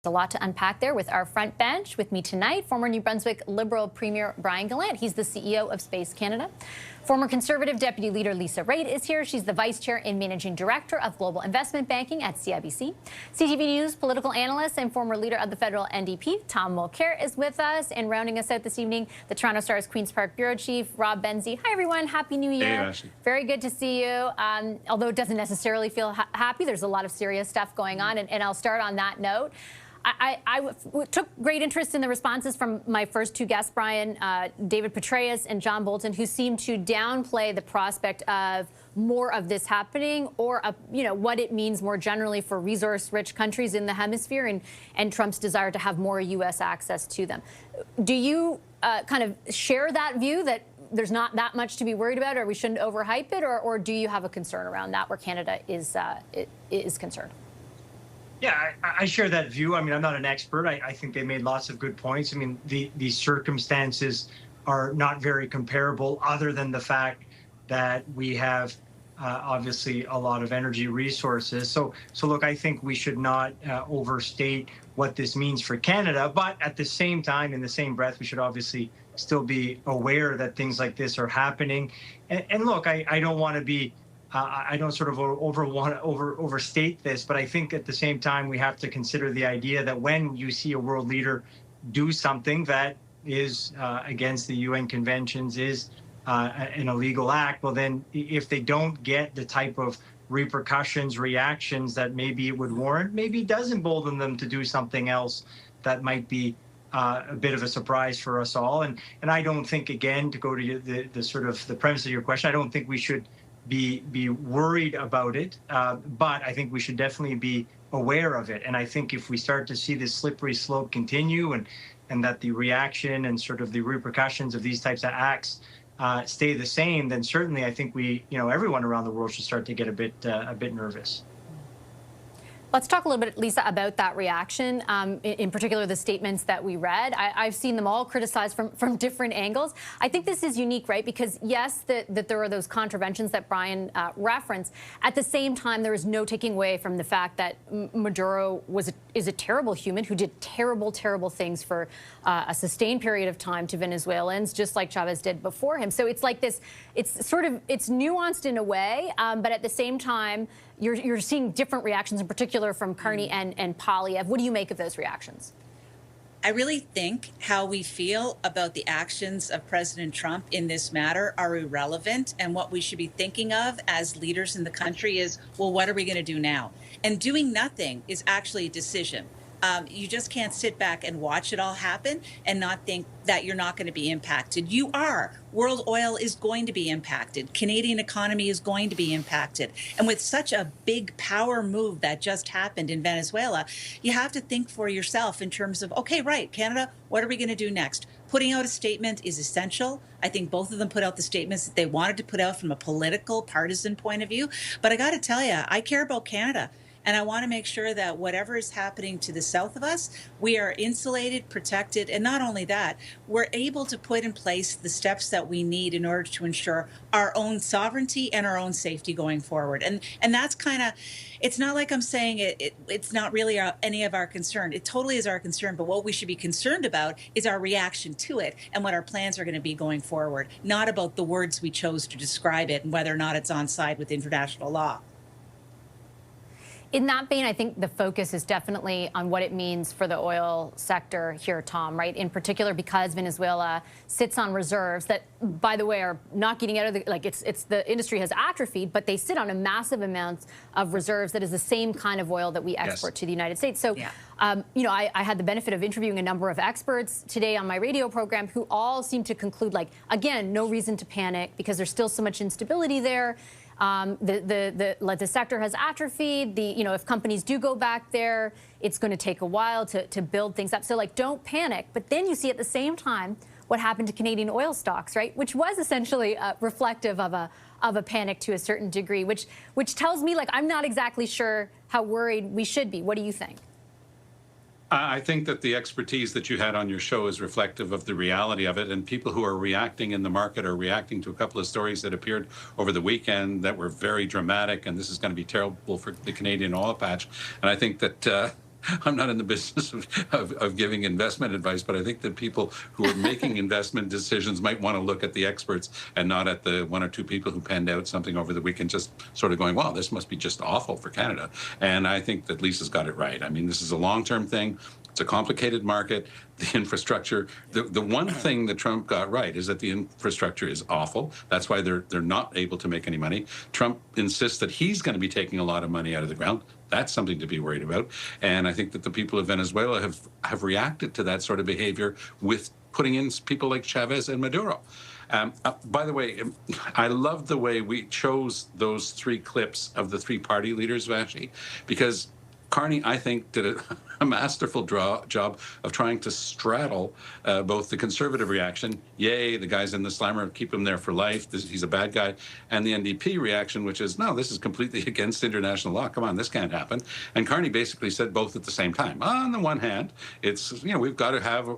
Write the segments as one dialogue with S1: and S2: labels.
S1: A lot to unpack there with our front bench. With me tonight, former New Brunswick Liberal Premier Brian Gallant. He's the CEO of Space Canada. Former Conservative Deputy Leader Lisa Raitt is here. She's the Vice Chair and Managing Director of Global Investment Banking at CIBC. CTV News political analyst and former leader of the federal NDP, Tom Mulcair, is with us. And rounding us out this evening, the Toronto Star's Queen's Park Bureau Chief, Rob Benzie. Hi, everyone. Happy New Year.
S2: Hey, Ashley.
S1: Very good to see you. Although it doesn't necessarily feel happy, there's a lot of serious stuff going on. And I'll start on that note. I took great interest in the responses from my first two guests, Brian, David Petraeus and John Bolton, who seemed to downplay the prospect of more of this happening or, what it means more generally for resource-rich countries in the hemisphere and Trump's desire to have more U.S. access to them. Do you kind of share that view that there's not that much to be worried about or we shouldn't overhype it, or do you have a concern around that where Canada is concerned?
S3: Yeah, I share that view. I mean, I'm not an expert. I think they made lots of good points. I mean, these circumstances are not very comparable other than the fact that we have obviously a lot of energy resources. So look, I think we should not overstate what this means for Canada. But at the same time, in the same breath, we should obviously still be aware that things like this are happening. And look, I don't want to be I don't sort of overstate this, but I think at the same time we have to consider the idea that when you see a world leader do something that is against the UN conventions, is an illegal act, well then if they don't get the type of repercussions, reactions that maybe it would warrant, maybe it does embolden them to do something else that might be a bit of a surprise for us all. And I don't think, again, to go to the sort of the premise of your question, I don't think we should be worried about it, but I think we should definitely be aware of it. And I think if we start to see this slippery slope continue and that the reaction and sort of the repercussions of these types of acts stay the same, then certainly I think we, everyone around the world should start to get a bit nervous.
S1: Let's talk a little bit, Lisa, about that reaction, in particular the statements that we read. I've seen them all criticized from different angles. I think this is unique, right? Because, yes, that there are those contraventions that Brian referenced. At the same time, there is no taking away from the fact that Maduro is a terrible human who did terrible, terrible things for a sustained period of time to Venezuelans, just like Chavez did before him. So it's like this, it's nuanced in a way, but at the same time, you're seeing different reactions, in particular from Carney and Poilievre. What do you make of those reactions?
S4: I really think how we feel about the actions of President Trump in this matter are irrelevant. And what we should be thinking of as leaders in the country is, well, what are we going to do now? And doing nothing is actually a decision. You just can't sit back and watch it all happen and not think that you're not going to be impacted. You are. World oil is going to be impacted. Canadian economy is going to be impacted. And with such a big power move that just happened in Venezuela, you have to think for yourself in terms of, okay, right, Canada, what are we going to do next? Putting out a statement is essential. I think both of them put out the statements that they wanted to put out from a political, partisan point of view. But I got to tell you, I care about Canada. And I want to make sure that whatever is happening to the south of us, we are insulated, protected, and not only that, we're able to put in place the steps that we need in order to ensure our own sovereignty and our own safety going forward. And that's kind of, it's not like I'm saying it's not really any of our concern. It totally is our concern, but what we should be concerned about is our reaction to it and what our plans are going to be going forward, not about the words we chose to describe it and whether or not it's on side with international law.
S1: In that vein, I think the focus is definitely on what it means for the oil sector here, Tom, right? In particular, because Venezuela sits on reserves that, by the way, are not getting out of the, like, the industry has atrophied, but they sit on a massive amount of reserves that is the same kind of oil that we export to the United States. So,
S4: yeah.
S1: I had the benefit of interviewing a number of experts today on my radio program who all seem to conclude, like, again, no reason to panic because there's still so much instability there. The sector has atrophied. If companies do go back there, it's going to take a while to build things up. So, like, don't panic. But then you see at the same time what happened to Canadian oil stocks, right? Which was essentially reflective of a panic to a certain degree, which tells me, like, I'm not exactly sure how worried we should be. What do you think?
S2: I think that the expertise that you had on your show is reflective of the reality of it, and people who are reacting in the market are reacting to a couple of stories that appeared over the weekend that were very dramatic, and this is going to be terrible for the Canadian oil patch. And I think that I'm not in the business of giving investment advice, but I think that people who are making investment decisions might want to look at the experts and not at the one or two people who penned out something over the weekend, just sort of going, wow, this must be just awful for Canada. And I think that Lisa's got it right. I mean, this is a long-term thing. It's a complicated market. The infrastructure, the one thing that Trump got right is that the infrastructure is awful. That's why they're not able to make any money. Trump insists that he's going to be taking a lot of money out of the ground. That's something to be worried about. And I think that the people of Venezuela have reacted to that sort of behavior with putting in people like Chavez and Maduro. By the way, I love the way we chose those three clips of the three party leaders, Vashi, because Carney, I think, did a masterful job of trying to straddle both the conservative reaction, yay, the guy's in the slammer, keep him there for life, he's a bad guy, and the NDP reaction, which is, no, this is completely against international law. Come on, this can't happen. And Carney basically said both at the same time. On the one hand, it's, we've got to have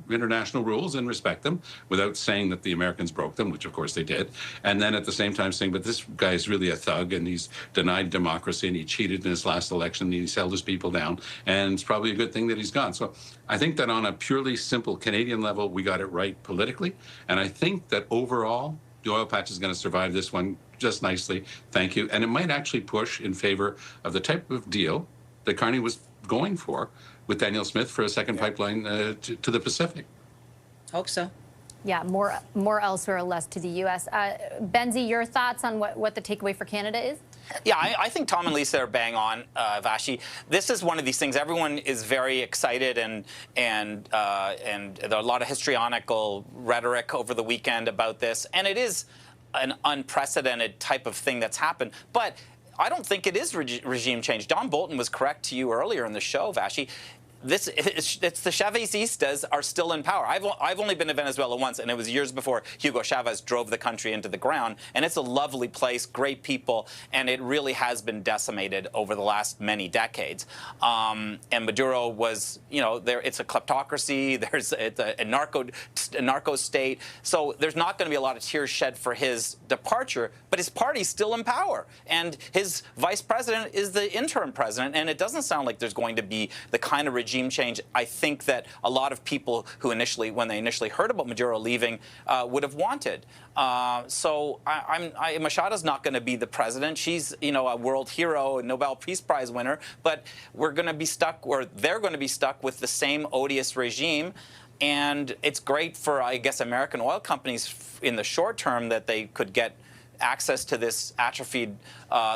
S2: international rules and respect them without saying that the Americans broke them, which of course they did. And then at the same time saying, but this guy's really a thug and he's denied democracy and he cheated in his last election and he's held his people down. And it's probably a good thing that he's gone. So I think that on a purely simple Canadian level, we got it right politically. And I think that overall, the oil patch is going to survive this one just nicely. Thank you. And it might actually push in favor of the type of deal that Carney was going for with Daniel Smith for a second pipeline to the Pacific.
S4: Hope so.
S1: Yeah, more elsewhere, less to the U.S. Benzie, your thoughts on what the takeaway for Canada is?
S5: Yeah, I think Tom and Lisa are bang on, Vashi. This is one of these things. Everyone is very excited, and there are a lot of histrionical rhetoric over the weekend about this, and it is an unprecedented type of thing that's happened. But I don't think it is regime change. Don Bolton was correct to you earlier in the show, Vashi. It's the Chavezistas are still in power. I've only been to Venezuela once, and it was years before Hugo Chavez drove the country into the ground. And it's a lovely place, great people, and it really has been decimated over the last many decades. And Maduro was, it's a kleptocracy. It's a narco state. So there's not going to be a lot of tears shed for his departure, but his party's still in power, and his vice president is the interim president. And it doesn't sound like there's going to be the kind of regime change I think that a lot of people who when they initially heard about Maduro leaving, would have wanted. So Machado's not going to be the president. She's, a world hero, a Nobel Peace Prize winner, but we're going to be stuck, or they're going to be stuck with the same odious regime. And it's great for, I guess, American oil companies in the short term that they could get access to this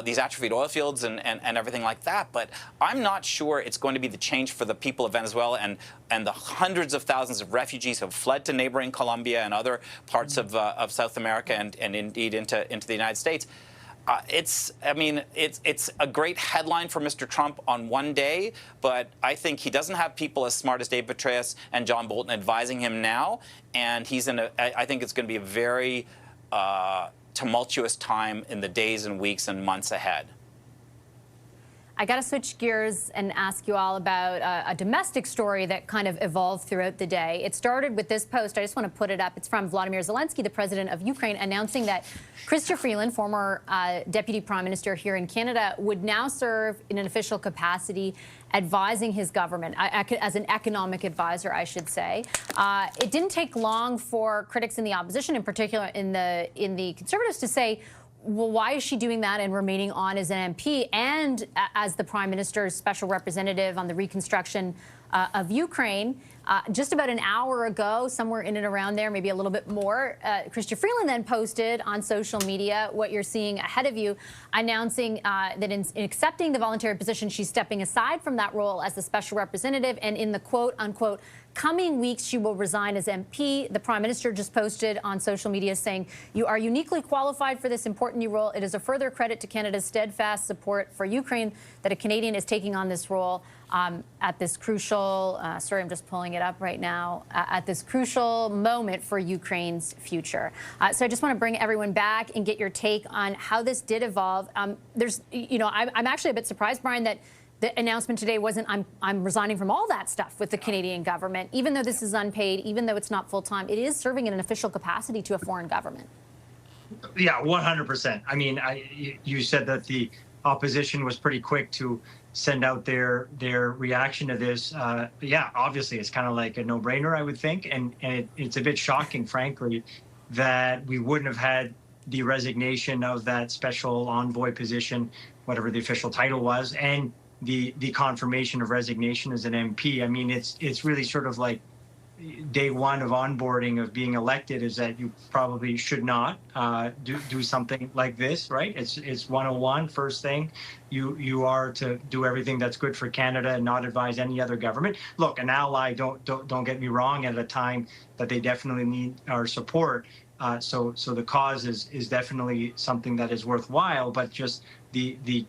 S5: these atrophied oil fields and everything like that. But I'm not sure it's going to be the change for the people of Venezuela and the hundreds of thousands of refugees who have fled to neighboring Colombia and other parts of South America and indeed into the United States. It's a great headline for Mr. Trump on one day, but I think he doesn't have people as smart as Dave Petraeus and John Bolton advising him now. And I think it's going to be a very tumultuous time in the days and weeks and months ahead.
S1: I got to switch gears and ask you all about a domestic story that kind of evolved throughout the day. It started with this post. I just want to put it up. It's from Volodymyr Zelenskyy, the president of Ukraine, announcing that Chrystia Freeland, former deputy prime minister here in Canada, would now serve in an official capacity advising his government, as an economic advisor, I should say. It didn't take long for critics in the opposition, in particular in the Conservatives, to say, well, why is she doing that and remaining on as an MP and as the Prime Minister's special representative on the reconstruction of Ukraine? Just about an hour ago, somewhere in and around there, maybe a little bit more, Chrystia Freeland then posted on social media what you're seeing ahead of you, announcing that in accepting the voluntary position, she's stepping aside from that role as the special representative, and in the quote-unquote coming weeks, she will resign as MP. The Prime Minister just posted on social media saying, "You are uniquely qualified for this important new role. It is a further credit to Canada's steadfast support for Ukraine that a Canadian is taking on this role at this crucial, sorry, I'm just pulling it up right now, at this crucial moment for Ukraine's future." So I just want to bring everyone back and get your take on how this did evolve. I'm actually a bit surprised, Brian, that the announcement today wasn't, I'm resigning from all that stuff with the Canadian government. Even though this is unpaid, even though it's not full-time, it is serving in an official capacity to a foreign government.
S3: Yeah, 100%. I mean, you said that the opposition was pretty quick to send out their reaction to this. Yeah, obviously, it's kind of like a no-brainer, I would think, and it's a bit shocking, frankly, that we wouldn't have had the resignation of that special envoy position, whatever the official title was, and the confirmation of resignation as an MP. I mean, it's really sort of like day one of onboarding of being elected is that you probably should not do something like this, right? It's 101. First thing, you are to do everything that's good for Canada and not advise any other government. Look, an ally, don't get me wrong, at a time that they definitely need our support. So the cause is definitely something that is worthwhile, but just the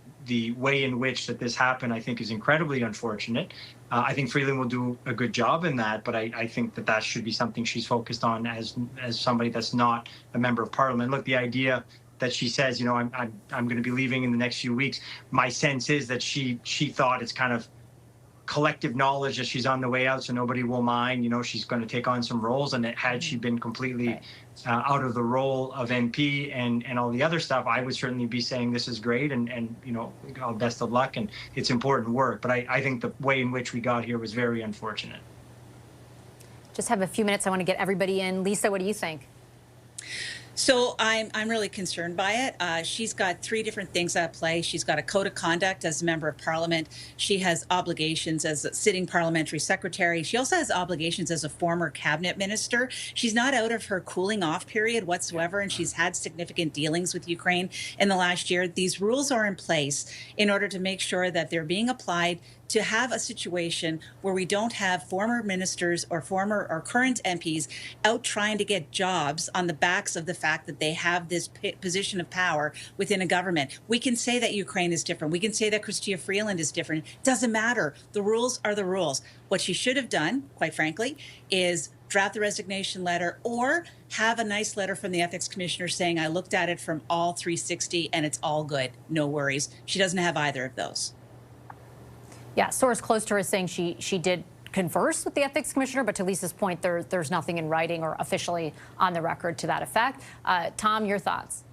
S3: way in which that this happened, I think, is incredibly unfortunate. I think Freeland will do a good job in that, but I think that should be something she's focused on as somebody that's not a member of Parliament. Look, the idea that she says, you know, I'm going to be leaving in the next few weeks. My sense is that she thought it's kind of collective knowledge that she's on the way out, so nobody will mind. You know, she's going to take on some roles, and had she been completely out of the role of MP and all the other stuff, I would certainly be saying this is great and you know, best of luck, and it's important work. But I think the way in which we got here was very unfortunate.
S1: Just have a few minutes. I want to get everybody in. Lisa, what do you think?
S4: So I'm really concerned by it. She's got three different things at play. She's got a code of conduct as a member of Parliament. She has obligations as a sitting parliamentary secretary. She also has obligations as a former cabinet minister. She's not out of her cooling off period whatsoever, and she's had significant dealings with Ukraine in the last year. These rules are in place in order to make sure that they're being applied to have a situation where we don't have former ministers or former or current MPs out trying to get jobs on the backs of the fact that they have this position of power within a government. We can say that Ukraine is different. We can say that Chrystia Freeland is different. Doesn't matter. The rules are the rules. What she should have done, quite frankly, is draft the resignation letter or have a nice letter from the ethics commissioner saying, I looked at it from all 360 and it's all good. No worries. She doesn't have either of those.
S1: Yeah, source close to her is saying she did converse with the ethics commissioner, but to Lisa's point, there's nothing in writing or officially on the record to that effect. Tom, your thoughts?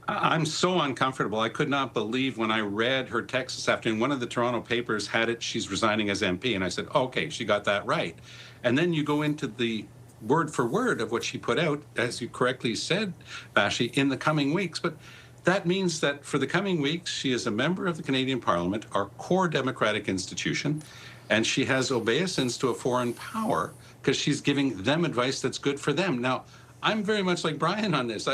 S2: I'm so uncomfortable. I could not believe when I read her text this afternoon. One of the Toronto papers had it, she's resigning as MP, and I said, okay, she got that right. And then you go into the word for word of what she put out, as you correctly said, Vashi, in the coming weeks. But that means that for the coming weeks, she is a member of the Canadian Parliament, our core democratic institution, and she has obeisance to a foreign power because she's giving them advice that's good for them. Now, I'm very much like Brian on this.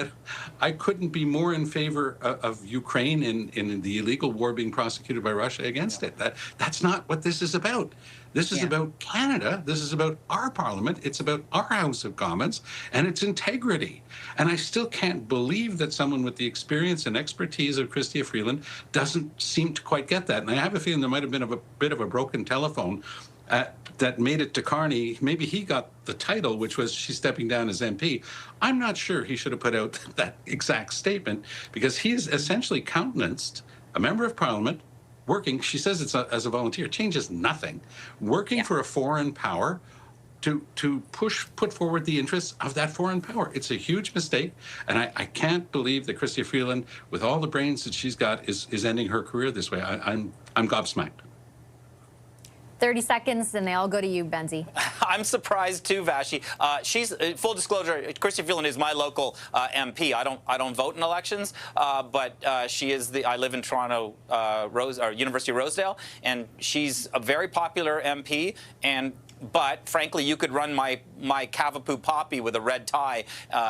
S2: I couldn't be more in favor of Ukraine in the illegal war being prosecuted by Russia against it. That's not what this is about. This is about Canada. This is about our Parliament. It's about our House of Commons and its integrity. And I still can't believe that someone with the experience and expertise of Chrystia Freeland doesn't seem to quite get that. And I have a feeling there might have been a bit of a broken telephone that made it to Carney. Maybe he got the title, which was she's stepping down as MP. I'm not sure he should have put out that exact statement because he's essentially countenanced a member of Parliament working, she says it's as a volunteer, changes nothing, working for a foreign power to put forward the interests of that foreign power. It's a huge mistake, and I can't believe that Chrystia Freeland, with all the brains that she's got, is ending her career this way. I'm gobsmacked.
S1: 30 seconds, and they all go to you, Benzie.
S5: I'm surprised too, Vashi. She's full disclosure. Chrystia Freeland is my local MP. I don't vote in elections, but she is the. I live in Toronto, University of Rosedale, and she's a very popular MP. But frankly, you could run my Cavapoo Poppy with a red tie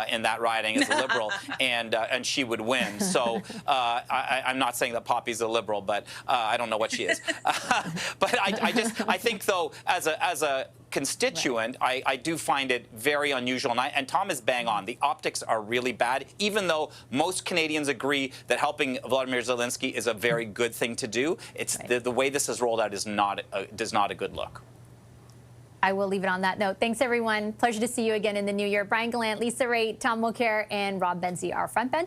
S5: in that riding as a Liberal, and she would win. So I'm not saying that Poppy's a Liberal, but I don't know what she is. But I think though, as a constituent, I do find it very unusual, and Tom is bang on. The optics are really bad, even though most Canadians agree that helping Volodymyr Zelenskyy is a very good thing to do. It's the way this is rolled out is not a good look.
S1: I will leave it on that note. Thanks, everyone. Pleasure to see you again in the new year. Brian Gallant, Lisa Raitt, Tom Mulcair, and Rob Benzie, our front bench.